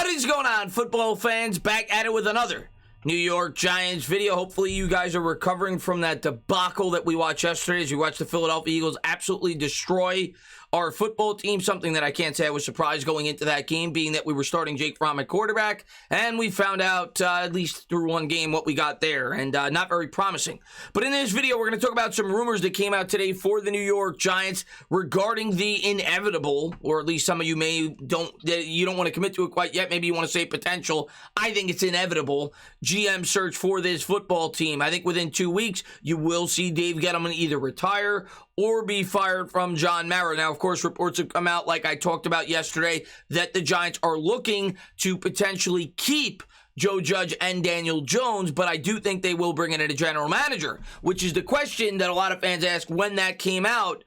What is going on, football fans? Back at it with another New York Giants video. Hopefully you guys are recovering from that debacle that we watched yesterday as we watched the Philadelphia Eagles absolutely destroy our football team. Something that I can't say I was surprised going into that game, being that we were starting Jake Fromm at quarterback, and we found out, at least through one game, what we got there, and not very promising. But in this video, we're going to talk about some rumors that came out today for the New York Giants regarding the inevitable, or at least some of you you don't want to commit to it quite yet. Maybe you want to say potential. I think it's inevitable GM search for this football team. I think within 2 weeks, you will see Dave Gettleman either retire or be fired from John Mara. Now, of course, reports have come out, like I talked about yesterday, that the Giants are looking to potentially keep Joe Judge and Daniel Jones, but I do think they will bring in a general manager, which is the question that a lot of fans ask when that came out.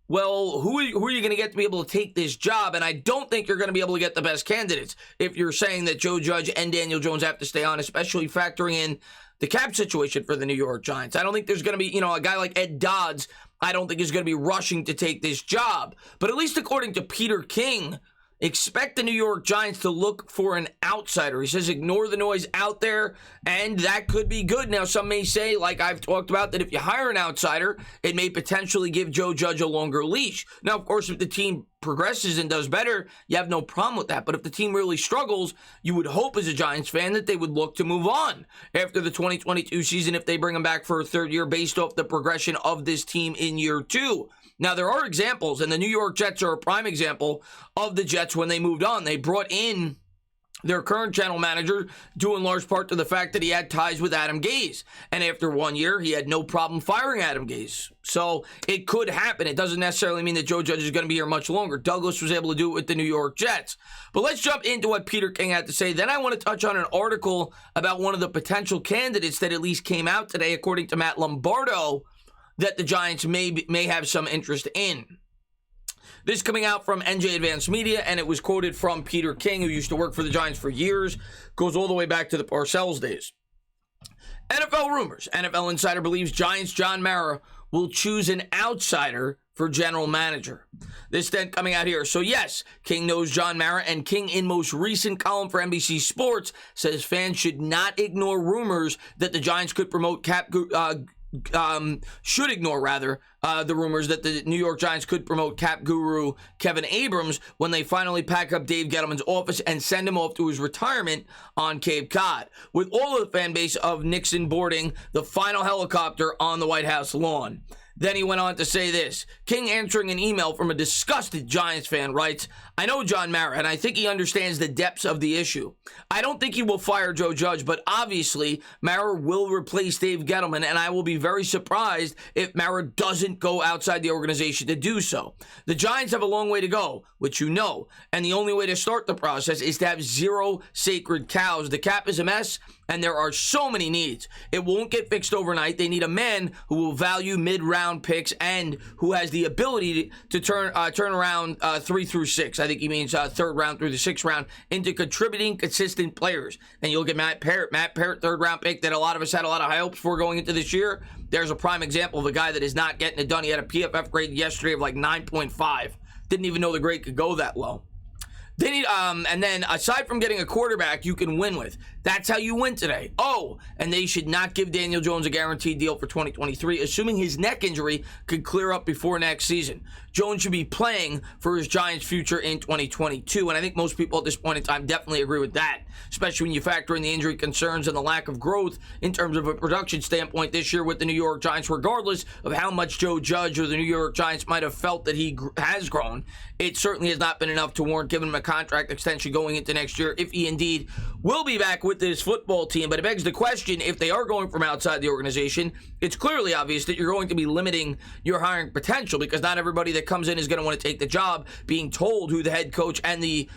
Well, who are you going to get to be able to take this job? And I don't think you're going to be able to get the best candidates if you're saying that Joe Judge and Daniel Jones have to stay on, especially factoring in the cap situation for the New York Giants. I don't think there's going to be, a guy like Ed Dodds, I don't think he's going to be rushing to take this job. But at least according to Peter King, expect the New York Giants to look for an outsider. He says ignore the noise out there, and that could be good. Now, some may say, like I've talked about, that if you hire an outsider, it may potentially give Joe Judge a longer leash. Now, of course, if the team progresses and does better, you have no problem with that. But if the team really struggles, you would hope as a Giants fan that they would look to move on after the 2022 season if they bring him back for a third year based off the progression of this team in year two. Now, there are examples, and the New York Jets are a prime example of the Jets when they moved on. They brought in their current general manager, due in large part to the fact that he had ties with Adam Gase. And after 1 year, he had no problem firing Adam Gase. So it could happen. It doesn't necessarily mean that Joe Judge is going to be here much longer. Douglas was able to do it with the New York Jets. But let's jump into what Peter King had to say. Then I want to touch on an article about one of the potential candidates that at least came out today, according to Matt Lombardo, that the Giants may have some interest in. This coming out from NJ Advanced Media, and it was quoted from Peter King, who used to work for the Giants for years, goes all the way back to the Parcells days. NFL rumors. NFL Insider believes Giants' John Mara will choose an outsider for general manager. This then coming out here. So yes, King knows John Mara, and King, in most recent column for NBC Sports, says fans should not ignore rumors that the Giants could promote should ignore the rumors that the New York Giants could promote cap guru Kevin Abrams when they finally pack up Dave Gettleman's office and send him off to his retirement on Cape Cod, with all of the fan base of Nixon boarding the final helicopter on the White House lawn. Then he went on to say this. King, answering an email from a disgusted Giants fan, writes, I know John Mara, and I think he understands the depths of the issue. I don't think he will fire Joe Judge, but obviously Mara will replace Dave Gettleman, and I will be very surprised if Mara doesn't go outside the organization to do so. The Giants have a long way to go, which you know, and the only way to start the process is to have zero sacred cows. The cap is a mess, and there are so many needs. It won't get fixed overnight. They need a man who will value mid-round picks and who has the ability to turn around 3 through 6. I think he means third round through the 6th round into contributing, consistent players. And you'll get Matt Parrott, third round pick that a lot of us had a lot of high hopes for going into this year. There's a prime example of a guy that is not getting it done. He had a PFF grade yesterday of like 9.5. Didn't even know the grade could go that low. And then aside from getting a quarterback you can win with, that's how you win today. Oh, and they should not give Daniel Jones a guaranteed deal for 2023, assuming his neck injury could clear up before next season. Jones should be playing for his Giants' future in 2022, and I think most people at this point in time definitely agree with that, especially when you factor in the injury concerns and the lack of growth in terms of a production standpoint this year with the New York Giants. Regardless of how much Joe Judge or the New York Giants might have felt that he has grown, it certainly has not been enough to warrant giving him a contract extension going into next year, if he indeed will be back with this football team. But it begs the question, if they are going from outside the organization, it's clearly obvious that you're going to be limiting your hiring potential, because not everybody that comes in is going to want to take the job being told who the head coach and the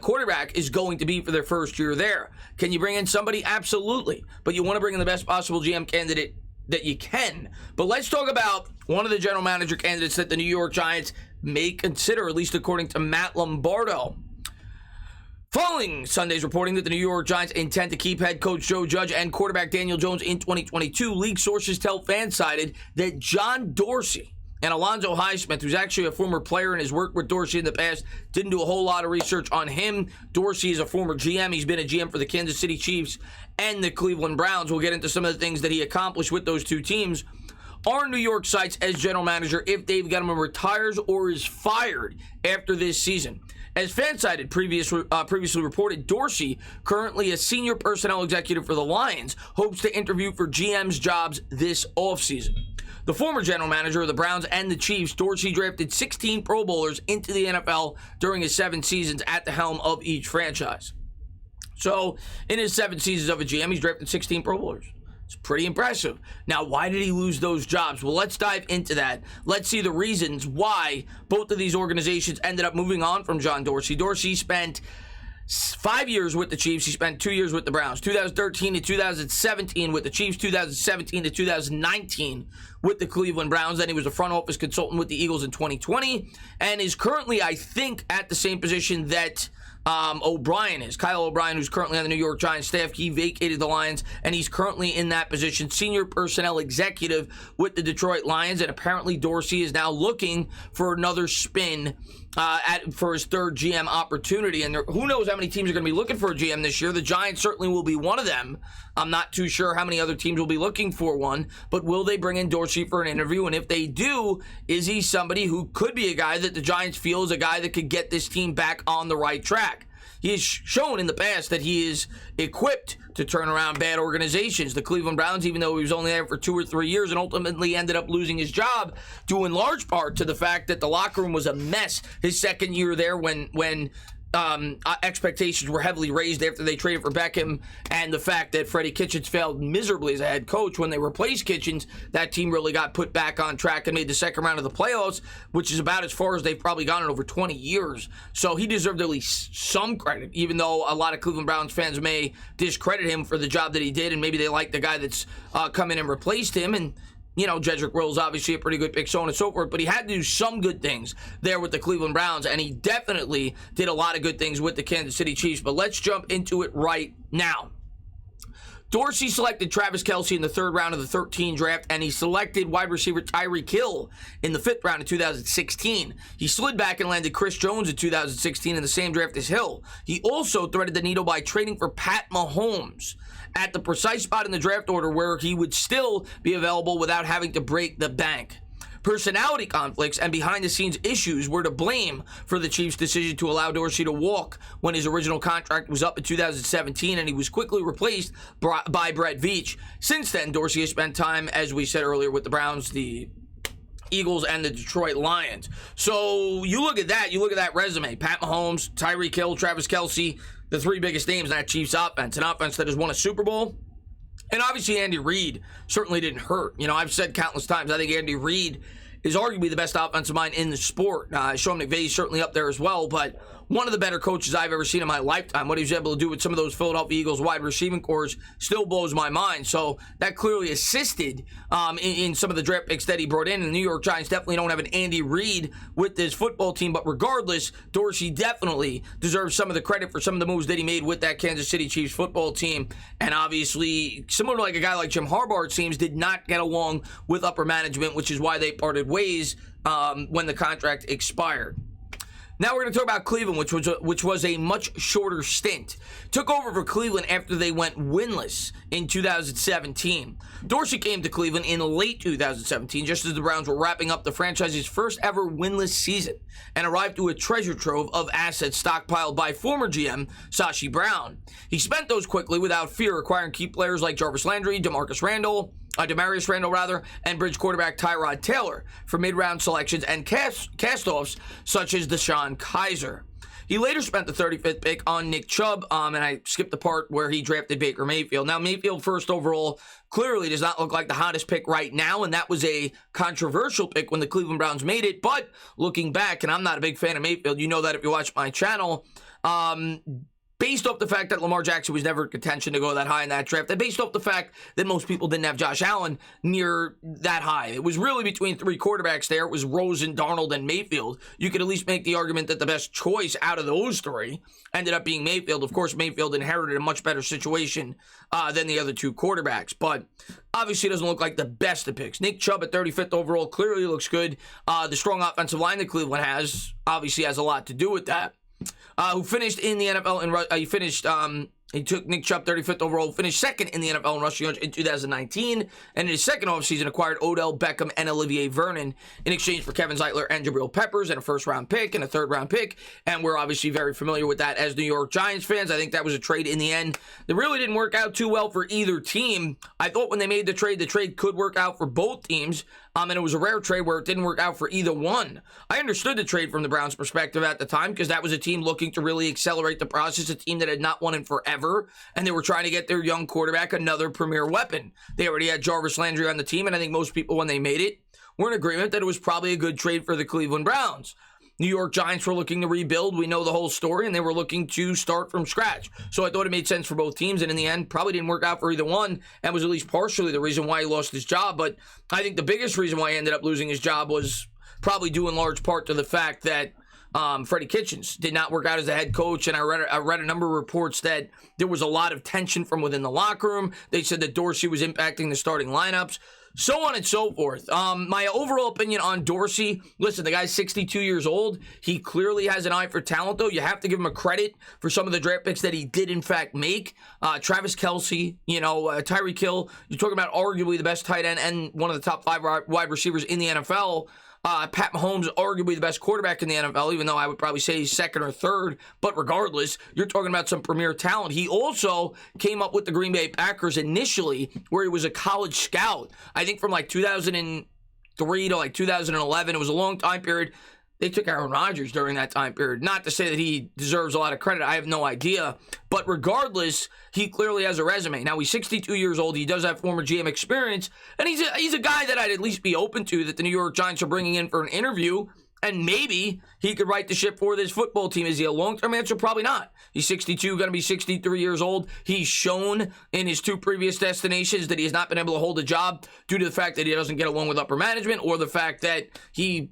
quarterback is going to be for their first year there. Can you bring in somebody? Absolutely. But you want to bring in the best possible GM candidate that you can. But let's talk about one of the general manager candidates that the New York Giants may consider, at least according to Matt Lombardo. Following Sunday's reporting that the New York Giants intend to keep head coach Joe Judge and quarterback Daniel Jones in 2022, league sources tell FanSided that John Dorsey, And Alonzo Highsmith, who's actually a former player and has worked with Dorsey in the past, didn't do a whole lot of research on him. Dorsey is a former GM. He's been a GM for the Kansas City Chiefs and the Cleveland Browns. We'll get into some of the things that he accomplished with those two teams. Are New York sites as general manager if Dave Gettleman retires or is fired after this season? As FanSided previously reported, Dorsey, currently a senior personnel executive for the Lions, hopes to interview for GM's jobs this offseason. The former general manager of the Browns and the Chiefs, Dorsey drafted 16 Pro Bowlers into the NFL during his 7 seasons at the helm of each franchise. So, in his 7 seasons of a GM, he's drafted 16 Pro Bowlers. It's pretty impressive. Now, why did he lose those jobs? Well, let's dive into that. Let's see the reasons why both of these organizations ended up moving on from John Dorsey. Dorsey spent 5 years with the Chiefs. He spent 2 years with the Browns. 2013 to 2017 with the Chiefs. 2017 to 2019 with the Cleveland Browns. Then he was a front office consultant with the Eagles in 2020 and is currently, I think, at the same position that O'Brien is. Kyle O'Brien, who's currently on the New York Giants staff, he vacated the Lions, and he's currently in that position, senior personnel executive with the Detroit Lions, and apparently Dorsey is now looking for another spin for his 3rd GM opportunity, and who knows how many teams are going to be looking for a GM this year. The Giants certainly will be one of them. I'm not too sure how many other teams will be looking for one, but will they bring in Dorsey for an interview? And if they do, is he somebody who could be a guy that the Giants feel is a guy that could get this team back on the right track? He has shown in the past that he is equipped to turn around bad organizations. The Cleveland Browns, even though he was only there for 2 or 3 years and ultimately ended up losing his job, due in large part to the fact that the locker room was a mess his second year there when expectations were heavily raised after they traded for Beckham, and the fact that Freddie Kitchens failed miserably as a head coach. When they replaced Kitchens, that team really got put back on track and made the second round of the playoffs, which is about as far as they've probably gone in over 20 years. So he deserved at least some credit, even though a lot of Cleveland Browns fans may discredit him for the job that he did, and maybe they like the guy that's come in and replaced him. And you know, Jedrick Will's obviously a pretty good pick, so on and so forth, but he had to do some good things there with the Cleveland Browns, and he definitely did a lot of good things with the Kansas City Chiefs. But let's jump into it right now. Dorsey selected Travis Kelce in the 3rd round of the 2013 draft, and he selected wide receiver Tyreek Hill in the 5th round of 2016. He slid back and landed Chris Jones in 2016 in the same draft as Hill. He also threaded the needle by trading for Pat Mahomes at the precise spot in the draft order where he would still be available without having to break the bank. Personality conflicts and behind-the-scenes issues were to blame for the Chiefs' decision to allow Dorsey to walk when his original contract was up in 2017, and he was quickly replaced by Brett Veach. Since then, Dorsey has spent time, as we said earlier, with the Browns, the Eagles, and the Detroit Lions. So you look at that resume. Pat Mahomes, Tyreek Hill, Travis Kelce, the 3 biggest names in that Chiefs offense, an offense that has won a Super Bowl. And obviously Andy Reid certainly didn't hurt. You know, I've said countless times, I think Andy Reid is arguably the best offensive mind in the sport. Sean McVay's certainly up there as well, but one of the better coaches I've ever seen in my lifetime. What he was able to do with some of those Philadelphia Eagles wide receiving cores still blows my mind. So that clearly assisted in some of the draft picks that he brought in. And the New York Giants definitely don't have an Andy Reid with this football team. But regardless, Dorsey definitely deserves some of the credit for some of the moves that he made with that Kansas City Chiefs football team. And obviously, similar to like a guy like Jim Harbaugh, it seems, did not get along with upper management, which is why they parted ways when the contract expired. Now we're going to talk about Cleveland, which was a much shorter stint. Took over for Cleveland after they went winless in 2017. Dorsey came to Cleveland in late 2017, just as the Browns were wrapping up the franchise's first ever winless season, and arrived to a treasure trove of assets stockpiled by former GM Sashi Brown. He spent those quickly without fear, acquiring key players like Jarvis Landry, Demarius Randall, and bridge quarterback Tyrod Taylor for mid-round selections and cast-offs such as Deshaun Kaiser. He later spent the 35th pick on Nick Chubb, and I skipped the part where he drafted Baker Mayfield. Now, Mayfield first overall clearly does not look like the hottest pick right now, and that was a controversial pick when the Cleveland Browns made it. But looking back, and I'm not a big fan of Mayfield, you know that if you watch my channel, based off the fact that Lamar Jackson was never in contention to go that high in that draft, and based off the fact that most people didn't have Josh Allen near that high. It was really between three quarterbacks there. It was Rosen, Darnold, and Mayfield. You could at least make the argument that the best choice out of those three ended up being Mayfield. Of course, Mayfield inherited a much better situation than the other two quarterbacks, but obviously doesn't look like the best of picks. Nick Chubb at 35th overall clearly looks good. The strong offensive line that Cleveland has obviously has a lot to do with that. Who finished in the NFL and he took Nick Chubb 35th overall, finished second in the NFL in rushing yards in 2019, and in his second offseason acquired Odell Beckham and Olivier Vernon in exchange for Kevin Zeitler and Jabril Peppers and a first-round pick and a third-round pick, and we're obviously very familiar with that as New York Giants fans. I think that was a trade in the end that really didn't work out too well for either team. I thought when they made the trade could work out for both teams, and it was a rare trade where it didn't work out for either one. I understood the trade from the Browns' perspective at the time because that was a team looking to really accelerate the process, a team that had not won in forever, and they were trying to get their young quarterback another premier weapon. They already had Jarvis Landry on the team, and I think most people, when they made it, were in agreement that it was probably a good trade for the Cleveland Browns. New York Giants were looking to rebuild. We know the whole story, and they were looking to start from scratch. So I thought it made sense for both teams, and in the end, probably didn't work out for either one, and was at least partially the reason why he lost his job. But I think the biggest reason why he ended up losing his job was probably due in large part to the fact that Freddie Kitchens did not work out as a head coach, and I read a number of reports that there was a lot of tension from within the locker room. They said that Dorsey was impacting the starting lineups, so on and so forth. My overall opinion on Dorsey, listen, the guy's 62 years old. He clearly has an eye for talent, though. You have to give him a credit for some of the draft picks that he did, in fact, make. Travis Kelce, Tyreek Hill. You're talking about arguably the best tight end and one of the top 5 wide receivers in the NFL. Pat Mahomes, arguably the best quarterback in the NFL, even though I would probably say he's second or third. But regardless, you're talking about some premier talent. He also came up with the Green Bay Packers initially, where he was a college scout. I think from like 2003 to like 2011. It was a long time period. They took Aaron Rodgers during that time period. Not to say that he deserves a lot of credit. I have no idea. But regardless, he clearly has a resume. Now, he's 62 years old. He does have former GM experience. And he's a guy that I'd at least be open to, that the New York Giants are bringing in for an interview. And maybe he could right the ship for this football team. Is he a long-term answer? Probably not. He's 62, going to be 63 years old. He's shown in his 2 previous destinations that he has not been able to hold a job due to the fact that he doesn't get along with upper management, or the fact that he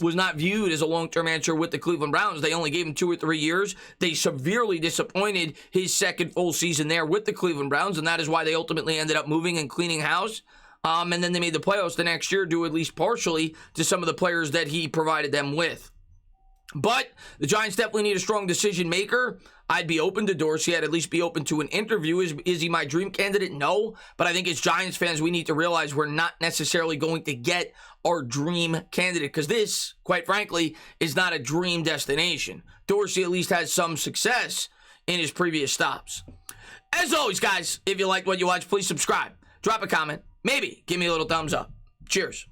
was not viewed as a long-term answer with the Cleveland Browns. They only gave him 2 or 3 years. They severely disappointed his second full season there with the Cleveland Browns, and that is why they ultimately ended up moving and cleaning house. And then they made the playoffs the next year, due at least partially to some of the players that he provided them with. But the Giants definitely need a strong decision maker. I'd be open to Dorsey. I'd at least be open to an interview. Is he my dream candidate? No. But I think as Giants fans, we need to realize we're not necessarily going to get our dream candidate, because this, quite frankly, is not a dream destination. Dorsey at least has some success in his previous stops. As always, guys, if you liked what you watched, please subscribe. Drop a comment. Maybe give me a little thumbs up. Cheers.